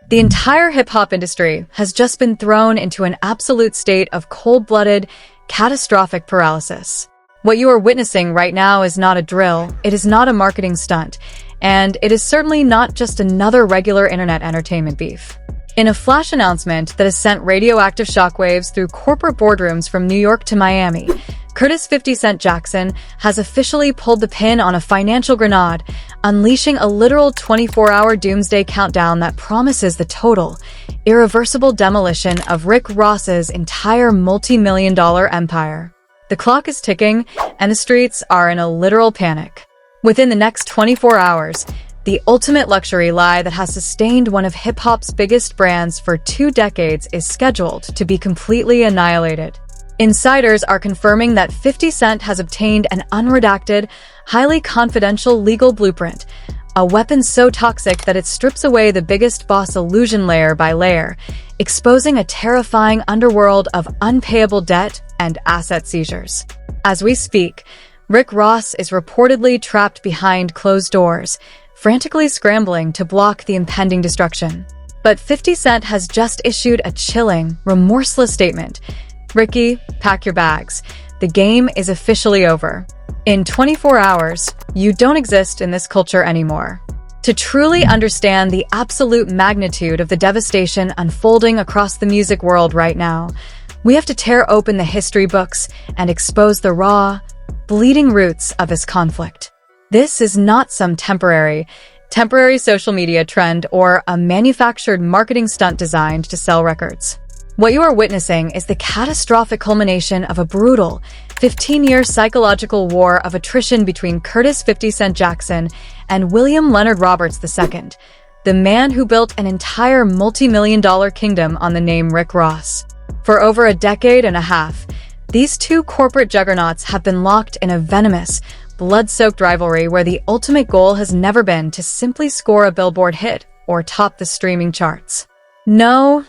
The entire hip-hop industry has just been thrown into an absolute state of cold-blooded, catastrophic paralysis. What you are witnessing right now is not a drill, it is not a marketing stunt, and it is certainly not just another regular internet entertainment beef. In a flash announcement that has sent radioactive shockwaves through corporate boardrooms from New York to Miami, Curtis 50 Cent Jackson has officially pulled the pin on a financial grenade, unleashing a literal 24-hour doomsday countdown that promises the total, irreversible demolition of Rick Ross's entire multi-million-dollar empire. The clock is ticking, and the streets are in a literal panic. Within the next 24 hours, the ultimate luxury lie that has sustained one of hip-hop's biggest brands for 2 decades is scheduled to be completely annihilated. Insiders are confirming that 50 Cent has obtained an unredacted, highly confidential legal blueprint, a weapon so toxic that it strips away the biggest boss illusion layer by layer, exposing a terrifying underworld of unpayable debt and asset seizures. As we speak, Rick Ross is reportedly trapped behind closed doors, frantically scrambling to block the impending destruction. But 50 Cent has just issued a chilling, remorseless statement. Ricky, pack your bags. The game is officially over. In 24 hours, you don't exist in this culture anymore. To truly understand the absolute magnitude of the devastation unfolding across the music world right now, we have to tear open the history books and expose the raw, bleeding roots of this conflict. This is not some temporary social media trend or a manufactured marketing stunt designed to sell records. What you are witnessing is the catastrophic culmination of a brutal, 15-year psychological war of attrition between Curtis 50 Cent Jackson and William Leonard Roberts II, the man who built an entire multi-million-dollar kingdom on the name Rick Ross. For over a decade and a half, these two corporate juggernauts have been locked in a venomous, blood-soaked rivalry where the ultimate goal has never been to simply score a Billboard hit or top the streaming charts. No,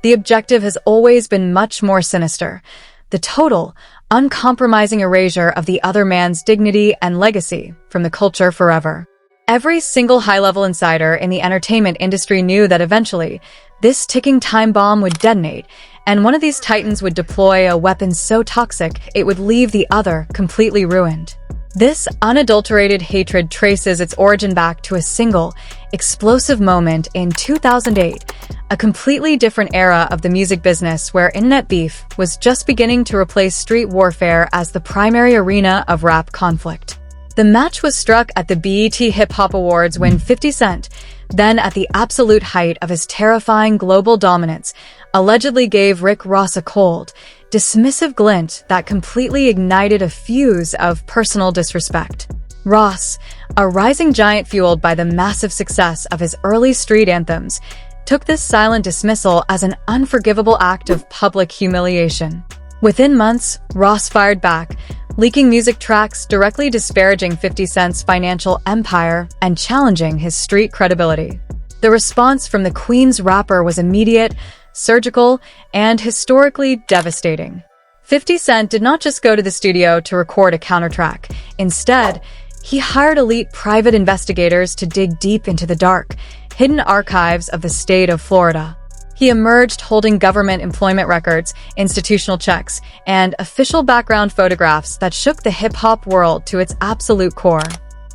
the objective has always been much more sinister: the total, uncompromising erasure of the other man's dignity and legacy from the culture forever. Every single high-level insider in the entertainment industry knew that eventually, this ticking time bomb would detonate, and one of these titans would deploy a weapon so toxic it would leave the other completely ruined. This unadulterated hatred traces its origin back to a single, explosive moment in 2008, a completely different era of the music business where internet beef was just beginning to replace street warfare as the primary arena of rap conflict. The match was struck at the BET Hip Hop Awards when 50 Cent, then at the absolute height of his terrifying global dominance, allegedly gave Rick Ross a cold, dismissive glint that completely ignited a fuse of personal disrespect. Ross, a rising giant fueled by the massive success of his early street anthems, took this silent dismissal as an unforgivable act of public humiliation. Within months, Ross fired back, leaking music tracks directly disparaging 50 Cent's financial empire and challenging his street credibility. The response from the Queen's rapper was immediate, surgical, and historically devastating. 50 Cent did not just go to the studio to record a countertrack. Instead, he hired elite private investigators to dig deep into the dark, hidden archives of the state of Florida. He emerged holding government employment records, institutional checks, and official background photographs that shook the hip-hop world to its absolute core.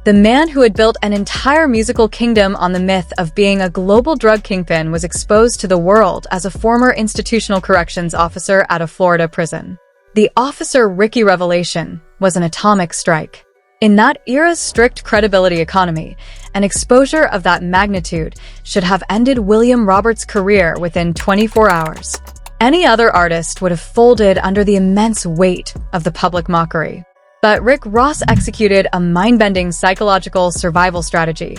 The man who had built an entire musical kingdom on the myth of being a global drug kingpin was exposed to the world as a former institutional corrections officer at a Florida prison. The Officer Ricky revelation was an atomic strike. In that era's strict credibility economy, an exposure of that magnitude should have ended William Roberts' career within 24 hours. Any other artist would have folded under the immense weight of the public mockery. But Rick Ross executed a mind-bending psychological survival strategy.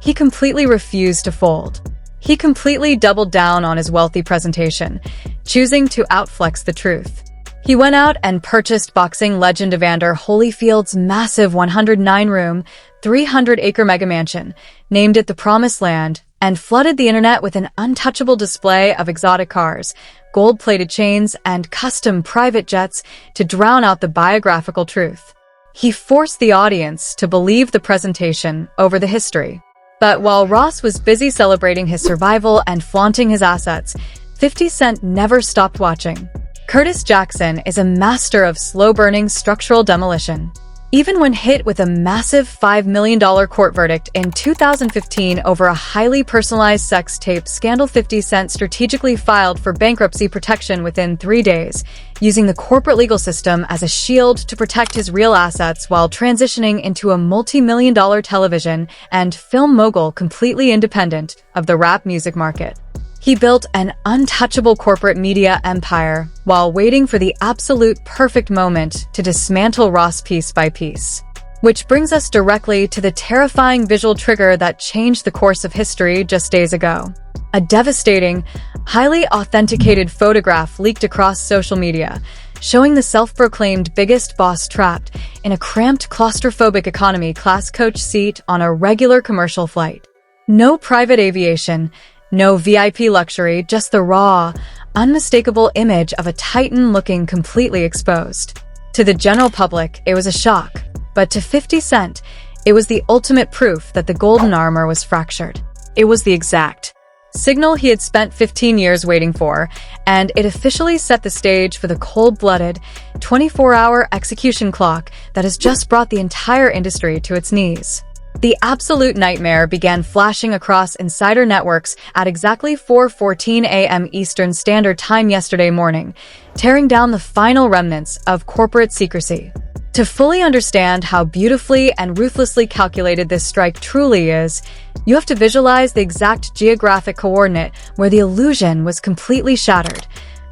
He completely refused to fold. He completely doubled down on his wealthy presentation, choosing to outflex the truth. He went out and purchased boxing legend Evander Holyfield's massive 109-room, 300-acre mega-mansion, named it the Promised Land, and flooded the internet with an untouchable display of exotic cars, gold-plated chains, and custom private jets to drown out the biographical truth. He forced the audience to believe the presentation over the history. But while Ross was busy celebrating his survival and flaunting his assets, 50 Cent never stopped watching. Curtis Jackson is a master of slow-burning structural demolition. Even when hit with a massive $5 million court verdict in 2015 over a highly personalized sex tape scandal, 50 Cent strategically filed for bankruptcy protection within 3 days, using the corporate legal system as a shield to protect his real assets while transitioning into a multi-million-dollar television and film mogul completely independent of the rap music market. He built an untouchable corporate media empire while waiting for the absolute perfect moment to dismantle Ross piece by piece. Which brings us directly to the terrifying visual trigger that changed the course of history just days ago. A devastating, highly authenticated photograph leaked across social media, showing the self-proclaimed biggest boss trapped in a cramped claustrophobic economy class coach seat on a regular commercial flight. No private aviation, no VIP luxury, just the raw, unmistakable image of a titan looking completely exposed. To the general public, it was a shock, but to 50 Cent, it was the ultimate proof that the golden armor was fractured. It was the exact signal he had spent 15 years waiting for, and it officially set the stage for the cold-blooded, 24-hour execution clock that has just brought the entire industry to its knees. The absolute nightmare began flashing across insider networks at exactly 4:14 a.m. Eastern Standard Time yesterday morning, tearing down the final remnants of corporate secrecy. To fully understand how beautifully and ruthlessly calculated this strike truly is, you have to visualize the exact geographic coordinate where the illusion was completely shattered: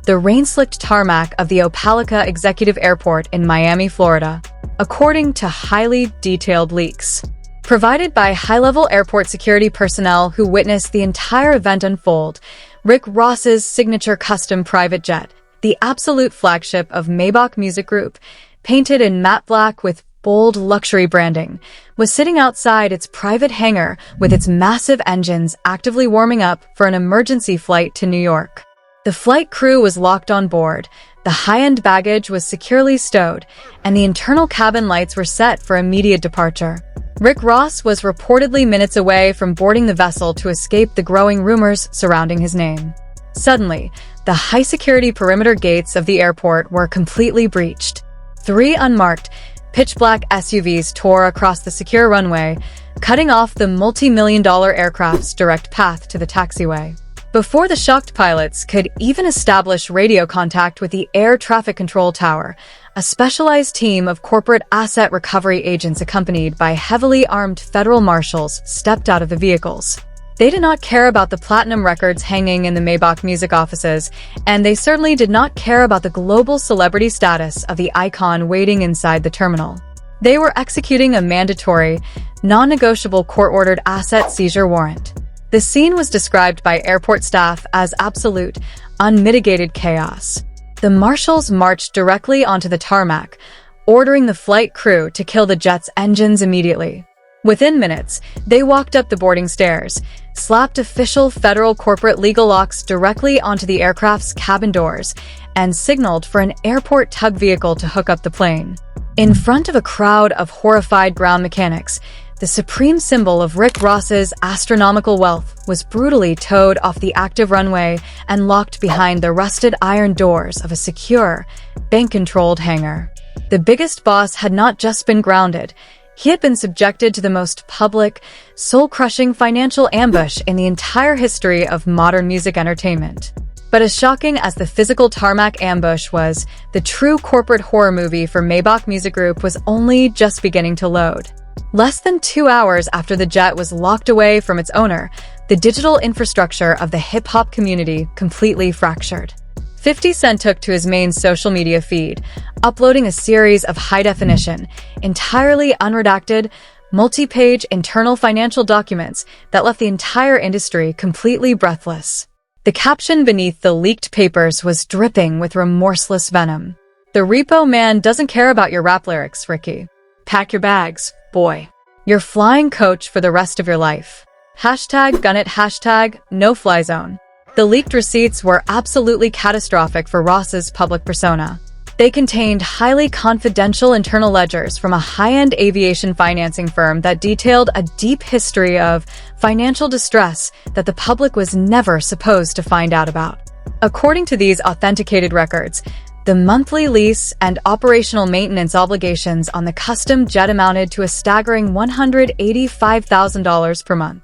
the rain-slicked tarmac of the Opelika Executive Airport in Miami, Florida, according to highly detailed leaks provided by high-level airport security personnel who witnessed the entire event unfold. Rick Ross's signature custom private jet, the absolute flagship of Maybach Music Group, painted in matte black with bold luxury branding, was sitting outside its private hangar with its massive engines actively warming up for an emergency flight to New York. The flight crew was locked on board, the high-end baggage was securely stowed, and the internal cabin lights were set for immediate departure. Rick Ross was reportedly minutes away from boarding the vessel to escape the growing rumors surrounding his name. Suddenly, the high-security perimeter gates of the airport were completely breached. 3 unmarked, pitch-black SUVs tore across the secure runway, cutting off the multi-million-dollar aircraft's direct path to the taxiway. Before the shocked pilots could even establish radio contact with the air traffic control tower, a specialized team of corporate asset recovery agents accompanied by heavily armed federal marshals stepped out of the vehicles. They did not care about the platinum records hanging in the Maybach music offices, and they certainly did not care about the global celebrity status of the icon waiting inside the terminal. They were executing a mandatory, non-negotiable court-ordered asset seizure warrant. The scene was described by airport staff as absolute, unmitigated chaos. The marshals marched directly onto the tarmac, ordering the flight crew to kill the jet's engines immediately. Within minutes, they walked up the boarding stairs, slapped official federal corporate legal locks directly onto the aircraft's cabin doors, and signaled for an airport tug vehicle to hook up the plane. In front of a crowd of horrified ground mechanics, the supreme symbol of Rick Ross's astronomical wealth was brutally towed off the active runway and locked behind the rusted iron doors of a secure, bank-controlled hangar. The biggest boss had not just been grounded, he had been subjected to the most public, soul-crushing financial ambush in the entire history of modern music entertainment. But as shocking as the physical tarmac ambush was, the true corporate horror movie for Maybach Music Group was only just beginning to load. Less than 2 hours after the jet was locked away from its owner, the digital infrastructure of the hip-hop community completely fractured. 50 Cent took to his main social media feed, uploading a series of high-definition, entirely unredacted, multi-page internal financial documents that left the entire industry completely breathless. The caption beneath the leaked papers was dripping with remorseless venom. "The Repo man doesn't care about your rap lyrics, Ricky. Pack your bags, boy. You're flying coach for the rest of your life. #gunit #no-fly zone." The leaked receipts were absolutely catastrophic for Ross's public persona. They contained highly confidential internal ledgers from a high-end aviation financing firm that detailed a deep history of financial distress that the public was never supposed to find out about. According to these authenticated records, the monthly lease and operational maintenance obligations on the custom jet amounted to a staggering $185,000 per month.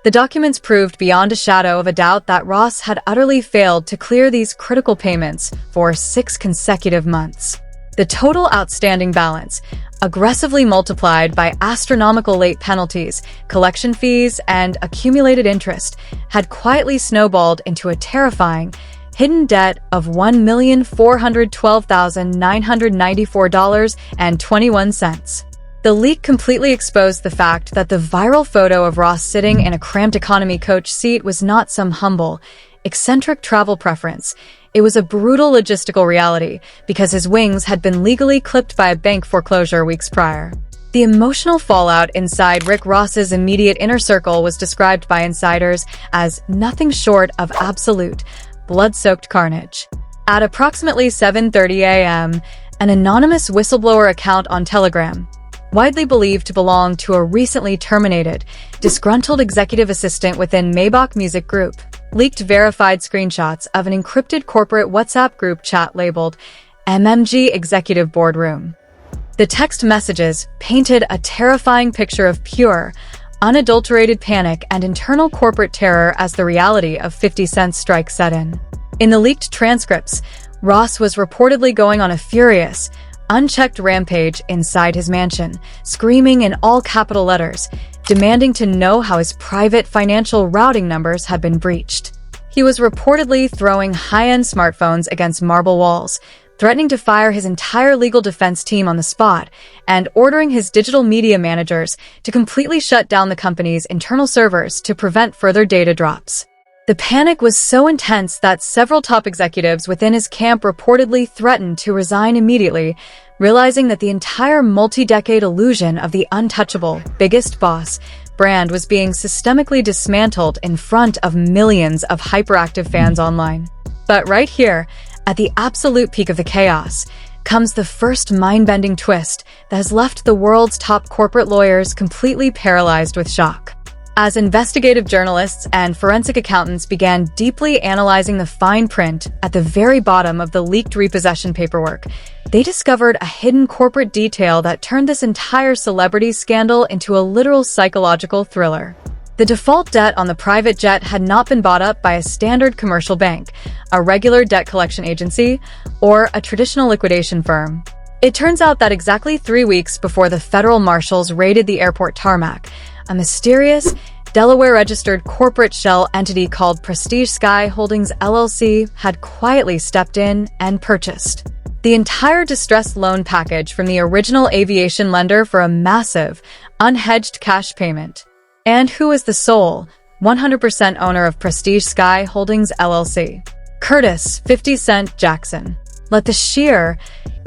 The documents proved beyond a shadow of a doubt that Ross had utterly failed to clear these critical payments for 6 consecutive months. The total outstanding balance, aggressively multiplied by astronomical late penalties, collection fees, and accumulated interest, had quietly snowballed into a terrifying, hidden debt of $1,412,994.21. The leak completely exposed the fact that the viral photo of Ross sitting in a cramped economy coach seat was not some humble, eccentric travel preference. It was a brutal logistical reality because his wings had been legally clipped by a bank foreclosure weeks prior. The emotional fallout inside Rick Ross's immediate inner circle was described by insiders as nothing short of absolute, blood-soaked carnage. At approximately 7:30 a.m., an anonymous whistleblower account on Telegram, widely believed to belong to a recently terminated, disgruntled executive assistant within Maybach Music Group, leaked verified screenshots of an encrypted corporate WhatsApp group chat labeled MMG Executive Boardroom. The text messages painted a terrifying picture of pure, unadulterated panic and internal corporate terror as the reality of 50 Cent's strike set in. In the leaked transcripts, Ross was reportedly going on a furious, unchecked rampage inside his mansion, screaming in all capital letters, demanding to know how his private financial routing numbers had been breached. He was reportedly throwing high-end smartphones against marble walls, threatening to fire his entire legal defense team on the spot, and ordering his digital media managers to completely shut down the company's internal servers to prevent further data drops. The panic was so intense that several top executives within his camp reportedly threatened to resign immediately, realizing that the entire multi-decade illusion of the untouchable, biggest boss brand was being systemically dismantled in front of millions of hyperactive fans online. But right here, at the absolute peak of the chaos, comes the first mind-bending twist that has left the world's top corporate lawyers completely paralyzed with shock. As investigative journalists and forensic accountants began deeply analyzing the fine print at the very bottom of the leaked repossession paperwork, they discovered a hidden corporate detail that turned this entire celebrity scandal into a literal psychological thriller. The default debt on the private jet had not been bought up by a standard commercial bank, a regular debt collection agency, or a traditional liquidation firm. It turns out that exactly 3 weeks before the federal marshals raided the airport tarmac, a mysterious, Delaware-registered corporate shell entity called Prestige Sky Holdings LLC had quietly stepped in and purchased the entire distressed loan package from the original aviation lender for a massive, unhedged cash payment. And who is the sole, 100% owner of Prestige Sky Holdings LLC? Curtis 50 Cent Jackson. Let the sheer,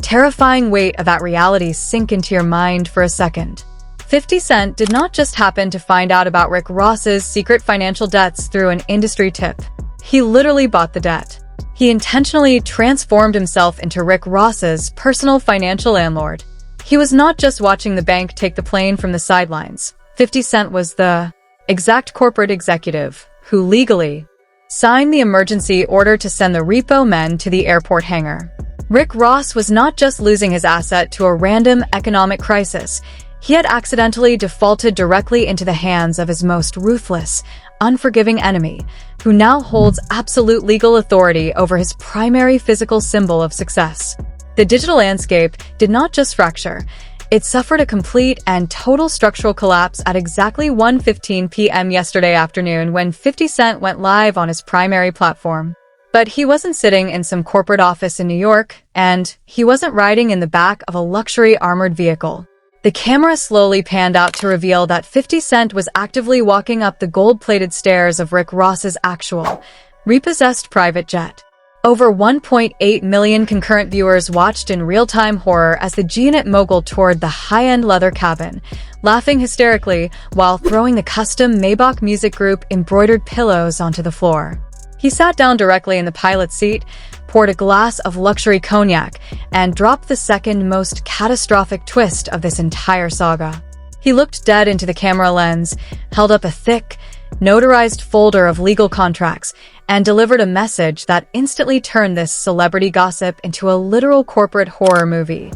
terrifying weight of that reality sink into your mind for a second. 50 Cent did not just happen to find out about Rick Ross's secret financial debts through an industry tip. He literally bought the debt. He intentionally transformed himself into Rick Ross's personal financial landlord. He was not just watching the bank take the plane from the sidelines. 50 Cent was the exact corporate executive who legally signed the emergency order to send the Repo men to the airport hangar. Rick Ross was not just losing his asset to a random economic crisis. He had accidentally defaulted directly into the hands of his most ruthless, unforgiving enemy, who now holds absolute legal authority over his primary physical symbol of success. The digital landscape did not just fracture. It suffered a complete and total structural collapse at exactly 1:15 p.m. yesterday afternoon when 50 Cent went live on his primary platform. But he wasn't sitting in some corporate office in New York, and he wasn't riding in the back of a luxury armored vehicle. The camera slowly panned out to reveal that 50 Cent was actively walking up the gold-plated stairs of Rick Ross's actual, repossessed private jet. Over 1.8 million concurrent viewers watched in real-time horror as the G-Unit mogul toured the high-end leather cabin, laughing hysterically while throwing the custom Maybach Music Group embroidered pillows onto the floor. He sat down directly in the pilot's seat, poured a glass of luxury cognac, and dropped the second most catastrophic twist of this entire saga. He looked dead into the camera lens, held up a thick, notarized folder of legal contracts, and delivered a message that instantly turned this celebrity gossip into a literal corporate horror movie.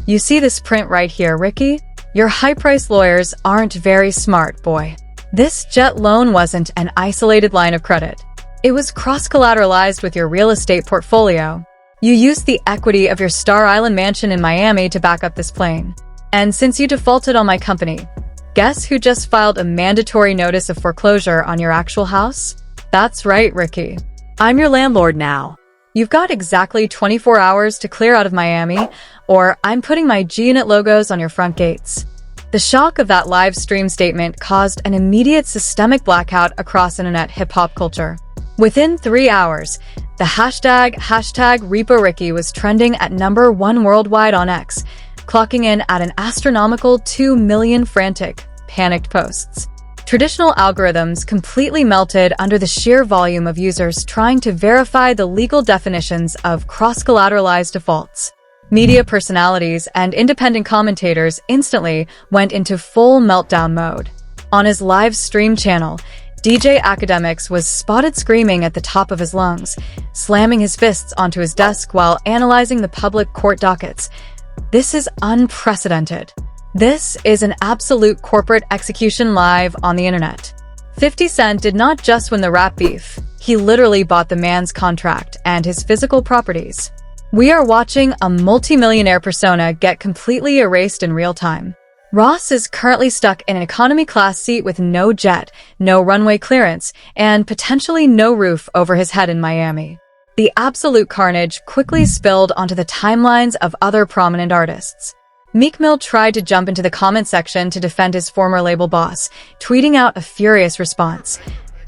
You see this print right here, Ricky? Your high-priced lawyers aren't very smart, boy. This jet loan wasn't an isolated line of credit. It was cross-collateralized with your real estate portfolio. You used the equity of your Star Island mansion in Miami to back up this plane. And since you defaulted on my company, guess who just filed a mandatory notice of foreclosure on your actual house? That's right, Ricky. I'm your landlord now. You've got exactly 24 hours to clear out of Miami, or I'm putting my G-Unit logos on your front gates. The shock of that live stream statement caused an immediate systemic blackout across internet hip-hop culture. Within 3 hours, the hashtag RepoRicky was trending at #1 worldwide on X, clocking in at an astronomical 2 million frantic, panicked posts. Traditional algorithms completely melted under the sheer volume of users trying to verify the legal definitions of cross-collateralized defaults. Media personalities and independent commentators instantly went into full meltdown mode. On his live stream channel, DJ Academics was spotted screaming at the top of his lungs, slamming his fists onto his desk while analyzing the public court dockets. This is unprecedented. This is an absolute corporate execution live on the internet. 50 Cent did not just win the rap beef, he literally bought the man's contract and his physical properties. We are watching a multimillionaire persona get completely erased in real time. Ross is currently stuck in an economy class seat with no jet, no runway clearance, and potentially no roof over his head in Miami. The absolute carnage quickly spilled onto the timelines of other prominent artists. Meek Mill tried to jump into the comment section to defend his former label boss, tweeting out a furious response.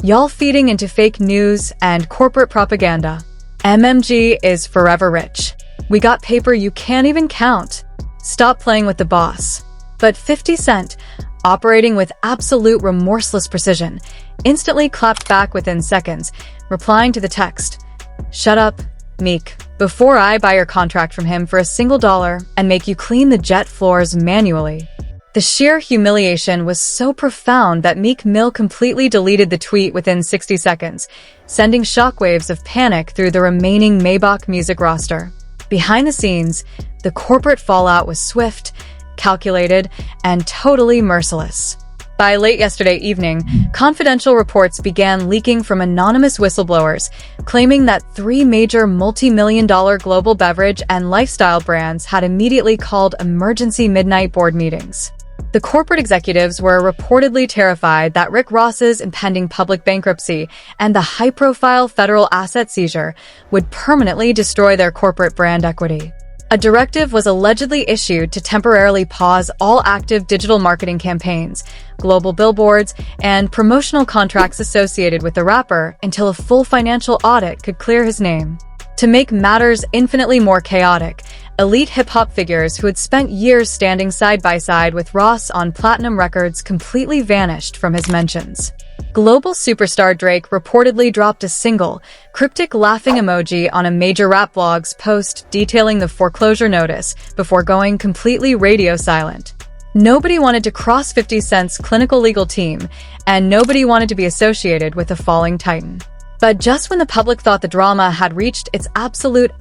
Y'all feeding into fake news and corporate propaganda. MMG is forever rich. We got paper you can't even count. Stop playing with the boss. But 50 Cent, operating with absolute remorseless precision, instantly clapped back within seconds, replying to the text, "Shut up, Meek, before I buy your contract from him for a single dollar and make you clean the jet floors manually." The sheer humiliation was so profound that Meek Mill completely deleted the tweet within 60 seconds, sending shockwaves of panic through the remaining Maybach music roster. Behind the scenes, the corporate fallout was swift, calculated, and totally merciless. By late yesterday evening, confidential reports began leaking from anonymous whistleblowers, claiming that 3 major multi-million-dollar global beverage and lifestyle brands had immediately called emergency midnight board meetings. The corporate executives were reportedly terrified that Rick Ross's impending public bankruptcy and the high-profile federal asset seizure would permanently destroy their corporate brand equity. A directive was allegedly issued to temporarily pause all active digital marketing campaigns, global billboards, and promotional contracts associated with the rapper until a full financial audit could clear his name. To make matters infinitely more chaotic, elite hip-hop figures who had spent years standing side by side with Ross on platinum records completely vanished from his mentions. Global superstar Drake reportedly dropped a single, cryptic laughing emoji on a major rap blog's post detailing the foreclosure notice before going completely radio silent. Nobody wanted to cross 50 Cent's clinical legal team, and nobody wanted to be associated with a falling titan. But just when the public thought the drama had reached its absolute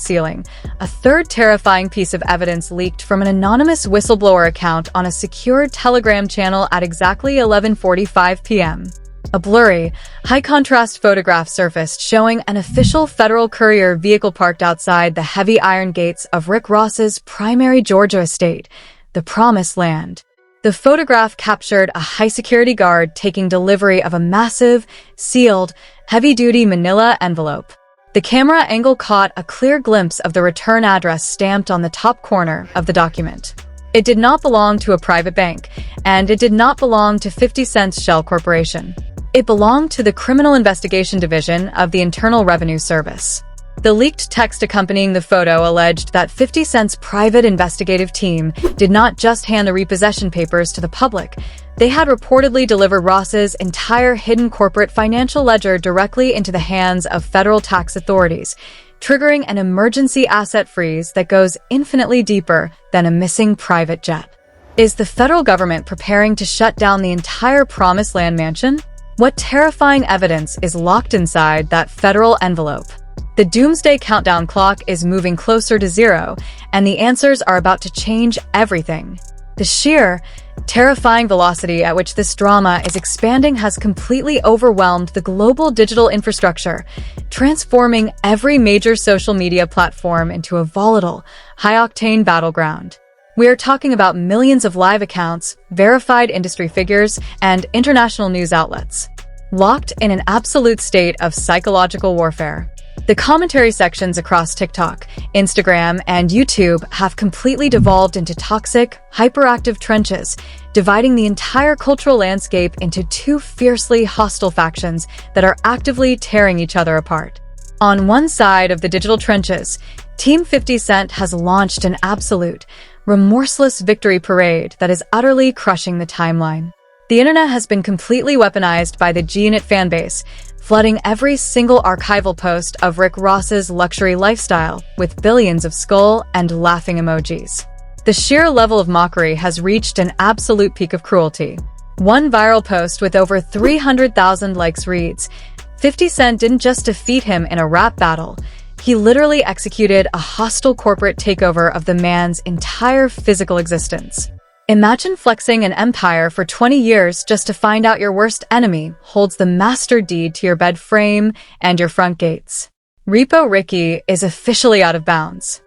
ceiling, a third terrifying piece of evidence leaked from an anonymous whistleblower account on a secured Telegram channel at exactly 11:45 p.m. A blurry, high-contrast photograph surfaced showing an official federal courier vehicle parked outside the heavy iron gates of Rick Ross's primary Georgia estate, the Promised Land. The photograph captured a high-security guard taking delivery of a massive, sealed, heavy-duty manila envelope. The camera angle caught a clear glimpse of the return address stamped on the top corner of the document. It did not belong to a private bank, and it did not belong to 50 Cent's shell corporation. It belonged to the Criminal Investigation Division of the Internal Revenue Service. The leaked text accompanying the photo alleged that 50 Cent's private investigative team did not just hand the repossession papers to the public. They had reportedly delivered Ross's entire hidden corporate financial ledger directly into the hands of federal tax authorities, triggering an emergency asset freeze that goes infinitely deeper than a missing private jet. Is the federal government preparing to shut down the entire Promised Land mansion? What terrifying evidence is locked inside that federal envelope? The doomsday countdown clock is moving closer to zero, and the answers are about to change everything. The sheer, terrifying velocity at which this drama is expanding has completely overwhelmed the global digital infrastructure, transforming every major social media platform into a volatile, high-octane battleground. We are talking about millions of live accounts, verified industry figures, and international news outlets, locked in an absolute state of psychological warfare. The commentary sections across TikTok, Instagram, and YouTube have completely devolved into toxic, hyperactive trenches, dividing the entire cultural landscape into two fiercely hostile factions that are actively tearing each other apart. On one side of the digital trenches, Team 50 Cent has launched an absolute, remorseless victory parade that is utterly crushing the timeline. The internet has been completely weaponized by the G-Unit fanbase, flooding every single archival post of Rick Ross's luxury lifestyle with billions of skull and laughing emojis. The sheer level of mockery has reached an absolute peak of cruelty. One viral post with over 300,000 likes reads, 50 Cent didn't just defeat him in a rap battle, he literally executed a hostile corporate takeover of the man's entire physical existence. Imagine flexing an empire for 20 years just to find out your worst enemy holds the master deed to your bed frame and your front gates. Repo Ricky is officially out of bounds.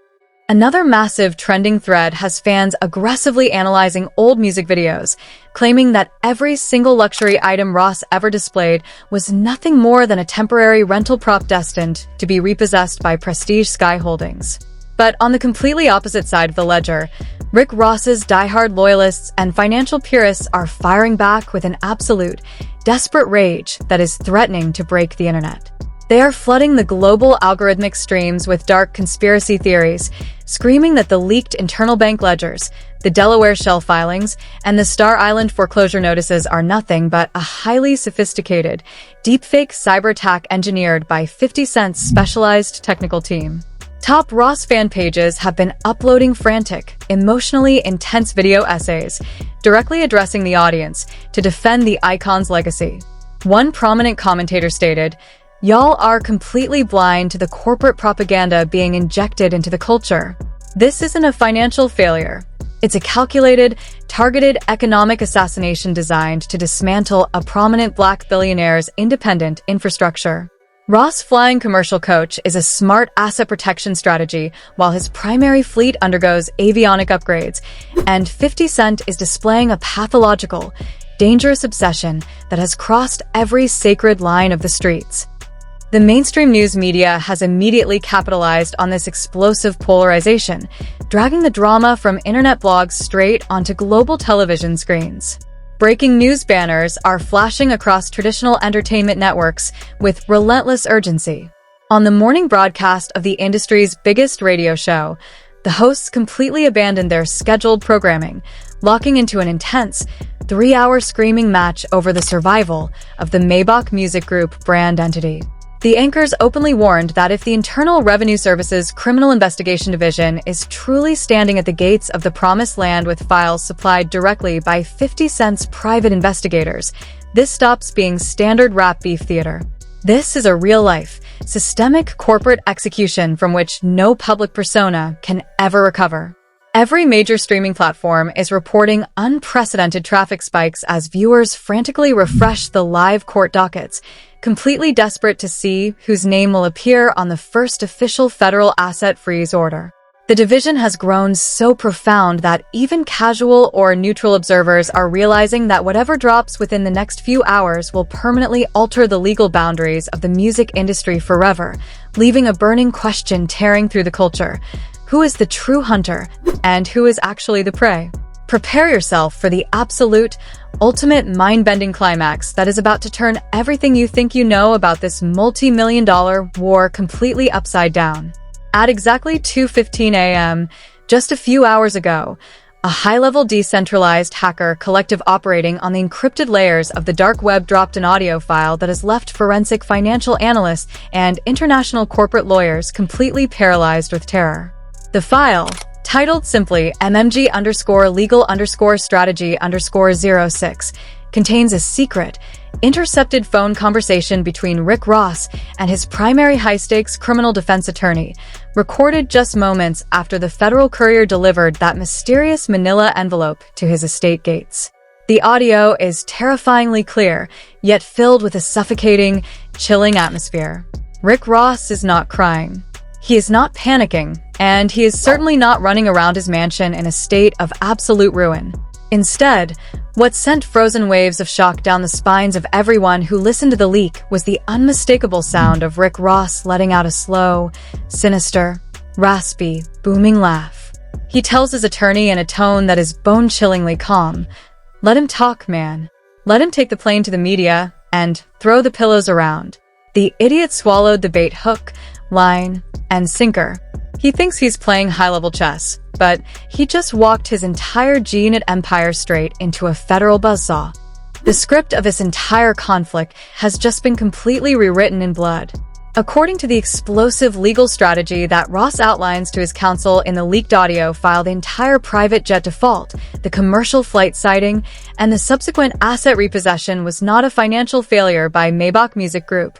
Another massive trending thread has fans aggressively analyzing old music videos, claiming that every single luxury item Ross ever displayed was nothing more than a temporary rental prop destined to be repossessed by Prestige Sky Holdings. But on the completely opposite side of the ledger, Rick Ross's diehard loyalists and financial purists are firing back with an absolute, desperate rage that is threatening to break the internet. They are flooding the global algorithmic streams with dark conspiracy theories, screaming that the leaked internal bank ledgers, the Delaware shell filings, and the Star Island foreclosure notices are nothing but a highly sophisticated, deepfake cyber attack engineered by 50 Cent's specialized technical team. Top Ross fan pages have been uploading frantic, emotionally intense video essays, directly addressing the audience to defend the icon's legacy. One prominent commentator stated, "Y'all are completely blind to the corporate propaganda being injected into the culture. This isn't a financial failure. It's a calculated, targeted economic assassination designed to dismantle a prominent black billionaire's independent infrastructure." Ross Flying Commercial Coach is a smart asset protection strategy while his primary fleet undergoes avionic upgrades, and 50 Cent is displaying a pathological, dangerous obsession that has crossed every sacred line of the streets. The mainstream news media has immediately capitalized on this explosive polarization, dragging the drama from internet blogs straight onto global television screens. Breaking news banners are flashing across traditional entertainment networks with relentless urgency. On the morning broadcast of the industry's biggest radio show, the hosts completely abandoned their scheduled programming, locking into an intense, 3-hour screaming match over the survival of the Maybach Music Group brand entity. The anchors openly warned that if the Internal Revenue Service's Criminal Investigation Division is truly standing at the gates of the Promised Land with files supplied directly by 50 Cent's private investigators, this stops being standard rap beef theater. This is a real-life, systemic corporate execution from which no public persona can ever recover. Every major streaming platform is reporting unprecedented traffic spikes as viewers frantically refresh the live court dockets, completely desperate to see whose name will appear on the first official federal asset freeze order. The division has grown so profound that even casual or neutral observers are realizing that whatever drops within the next few hours will permanently alter the legal boundaries of the music industry forever, leaving a burning question tearing through the culture. Who is the true hunter, and who is actually the prey? Prepare yourself for the absolute, ultimate mind-bending climax that is about to turn everything you think you know about this multi-million-dollar war completely upside down. At exactly 2:15 a.m., just a few hours ago, a high-level decentralized hacker collective operating on the encrypted layers of the dark web dropped an audio file that has left forensic financial analysts and international corporate lawyers completely paralyzed with terror. The file, titled simply MMG_legal_strategy_06, contains a secret, intercepted phone conversation between Rick Ross and his primary high-stakes criminal defense attorney, recorded just moments after the Federal Courier delivered that mysterious manila envelope to his estate gates. The audio is terrifyingly clear, yet filled with a suffocating, chilling atmosphere. Rick Ross is not crying. He is not panicking, and he is certainly not running around his mansion in a state of absolute ruin. Instead, what sent frozen waves of shock down the spines of everyone who listened to the leak was the unmistakable sound of Rick Ross letting out a slow, sinister, raspy, booming laugh. He tells his attorney in a tone that is bone-chillingly calm, "Let him talk, man. Let him take the plane to the media and throw the pillows around." The idiot swallowed the bait hook, line, and sinker. He thinks he's playing high-level chess, but he just walked his entire G-Unit empire straight into a federal buzzsaw. The script of this entire conflict has just been completely rewritten in blood. According to the explosive legal strategy that Ross outlines to his counsel in the leaked audio file, the entire private jet default, the commercial flight sighting, and the subsequent asset repossession was not a financial failure by Maybach Music Group.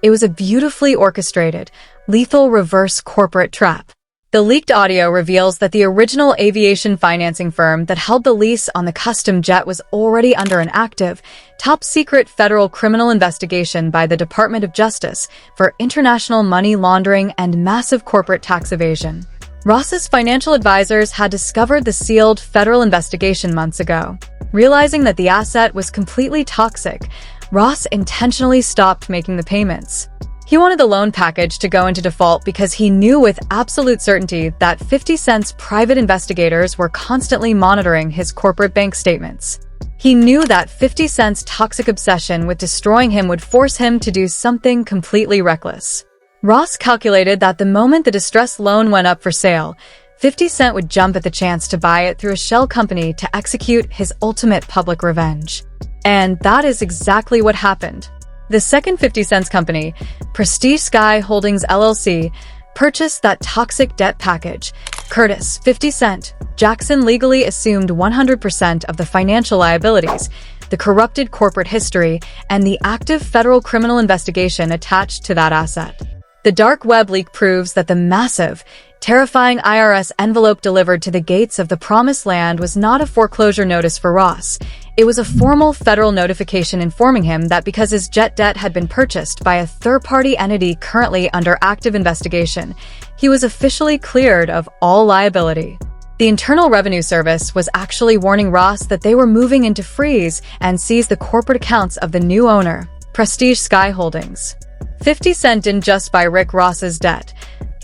It was a beautifully orchestrated, lethal reverse corporate trap. The leaked audio reveals that the original aviation financing firm that held the lease on the custom jet was already under an active, top-secret federal criminal investigation by the Department of Justice for international money laundering and massive corporate tax evasion. Ross's financial advisors had discovered the sealed federal investigation months ago. Realizing that the asset was completely toxic, Ross intentionally stopped making the payments. He wanted the loan package to go into default because he knew with absolute certainty that 50 Cent's private investigators were constantly monitoring his corporate bank statements. He knew that 50 Cent's toxic obsession with destroying him would force him to do something completely reckless. Ross calculated that the moment the distressed loan went up for sale, 50 Cent would jump at the chance to buy it through a shell company to execute his ultimate public revenge. And that is exactly what happened. The second 50 Cent's company, Prestige Sky Holdings LLC, purchased that toxic debt package. Curtis, 50 Cent, Jackson legally assumed 100% of the financial liabilities, the corrupted corporate history, and the active federal criminal investigation attached to that asset. The dark web leak proves that the massive, terrifying IRS envelope delivered to the gates of the Promised Land was not a foreclosure notice for Ross. It was a formal federal notification informing him that because his jet debt had been purchased by a third-party entity currently under active investigation, he was officially cleared of all liability. The Internal Revenue Service was actually warning Ross that they were moving into freeze and seize the corporate accounts of the new owner, Prestige Sky Holdings. 50 Cent didn't just buy Rick Ross's debt.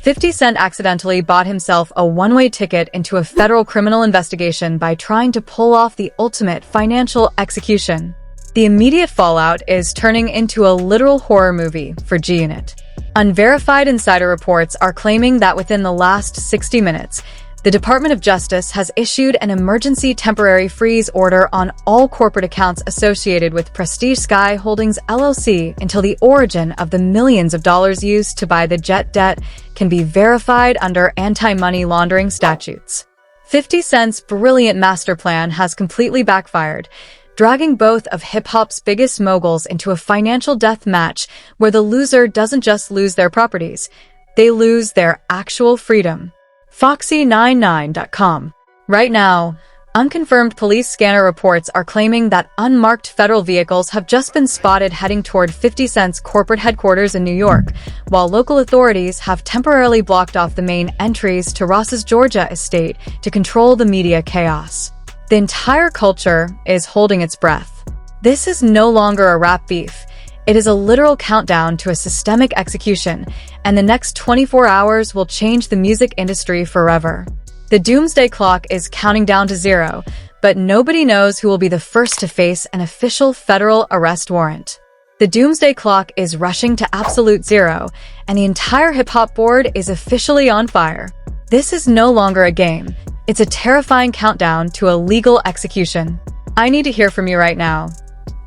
50 Cent accidentally bought himself a one-way ticket into a federal criminal investigation by trying to pull off the ultimate financial execution. The immediate fallout is turning into a literal horror movie for G-Unit. Unverified insider reports are claiming that within the last 60 minutes, the Department of Justice has issued an emergency temporary freeze order on all corporate accounts associated with Prestige Sky Holdings LLC until the origin of the millions of dollars used to buy the jet debt can be verified under anti-money laundering statutes. 50 Cent's brilliant master plan has completely backfired, dragging both of hip-hop's biggest moguls into a financial death match where the loser doesn't just lose their properties, they lose their actual freedom. Foxy99.com. Right now, unconfirmed police scanner reports are claiming that unmarked federal vehicles have just been spotted heading toward 50 Cent's corporate headquarters in New York, while local authorities have temporarily blocked off the main entries to Ross's Georgia estate to control the media chaos. The entire culture is holding its breath. This is no longer a rap beef. It is a literal countdown to a systemic execution, and the next 24 hours will change the music industry forever. The doomsday clock is counting down to zero, But nobody knows who will be the first to face an official federal arrest warrant. The doomsday clock is rushing to absolute zero, and the entire hip-hop board is officially on fire. This is no longer a game. It's a terrifying countdown to a legal execution. I need to hear from you right now.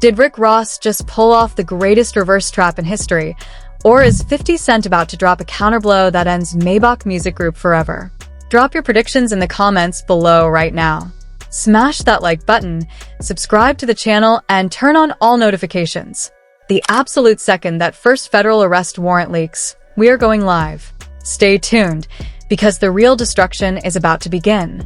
Did Rick Ross just pull off the greatest reverse trap in history, or is 50 Cent about to drop a counterblow that ends Maybach Music Group forever? Drop your predictions in the comments below right now. Smash that like button, subscribe to the channel, and turn on all notifications. The absolute second that first federal arrest warrant leaks, we are going live. Stay tuned, because the real destruction is about to begin.